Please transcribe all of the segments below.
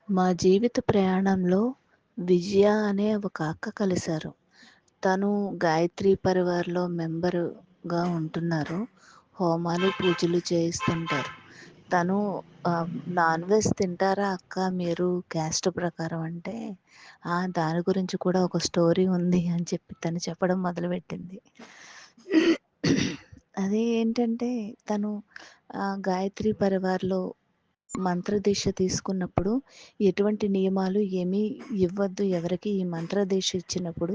మా జీవిత ప్రయాణంలో విజయ అనే ఒక అక్క కలిశారు. తను గాయత్రి పరివార్‌లో మెంబరుగా ఉంటున్నారు. హోమాలు, పూజలు చేయిస్తుంటారు. తను నాన్ వెజ్ తింటారా అక్క మీరు క్యాస్ట్ ప్రకారం అంటే, దాని గురించి కూడా ఒక స్టోరీ ఉంది అని చెప్పి తను చెప్పడం మొదలుపెట్టింది. అది ఏంటంటే తను గాయత్రి పరివార్‌లో మంత్రదీక్ష తీసుకున్నప్పుడు ఎటువంటి నియమాలు ఏమీ ఇవ్వద్దు ఎవరికి. ఈ మంత్రదీక్ష ఇచ్చినప్పుడు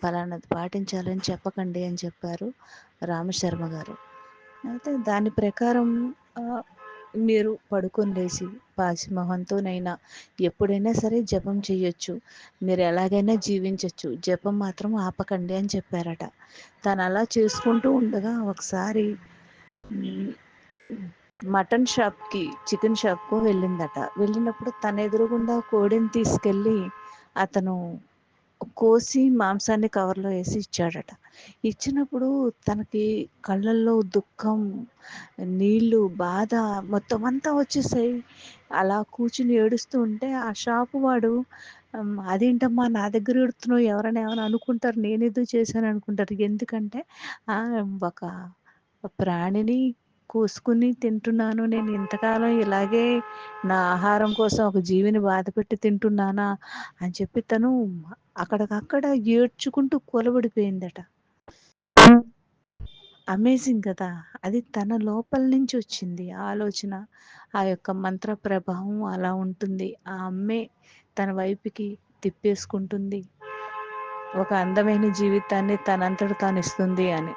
పలానాది పాటించాలని చెప్పకండి అని చెప్పారు రామశర్మ గారు. అయితే దాని ప్రకారం మీరు పడుకొని లేచి పాచిమొహంతోనైనా ఎప్పుడైనా సరే జపం చేయొచ్చు. మీరు ఎలాగైనా జీవించొచ్చు. జపం మాత్రం ఆపకండి అని చెప్పారట. తను అలా చేసుకుంటూ ఉండగా ఒకసారి హ్మ్. మటన్ షాప్‌కి, చికెన్ షాప్‌కో వెళ్ళిందట. వెళ్ళినప్పుడు తన ఎదురుగుండా కోడిని తీసుకెళ్ళి అతను కోసి మాంసాన్ని కవర్‌లో ఏసి ఇచ్చాడట. ఇచ్చినప్పుడు తనకి కళ్ళల్లో దుఃఖం, నీళ్ళు, బాధ మొత్తం అంతా వచ్చేసాయి. అలా కూర్చొని ఏడుస్తూ ఉంటే ఆ షాపు వాడు అదేంటమ్మా నా దగ్గర ఏడుతున్నావు ఎవరైనా ఏమైనా అనుకుంటారు నేనేదో చేశాను అనుకుంటారు. ఎందుకంటే ఒక ప్రాణిని కోసుకొని తింటున్నాను. నేను ఇంతకాలం ఇలాగే నా ఆహారం కోసం ఒక జీవిని బాధపెట్టి తింటున్నానా అని చెప్పి తను అక్కడికక్కడ ఏడ్చుకుంటూ కూలబడిపోయిందట. అమేజింగ్ కదా! అది తన లోపల నుంచి వచ్చింది ఆలోచన. ఆ యొక్క మంత్ర ప్రభావం అలా ఉంటుంది. ఆ అమ్మే తన వైపుకి తిప్పేసుకుంటుంది. ఒక అందమైన జీవితాన్ని తనంతట తాను ఇస్తుంది అని.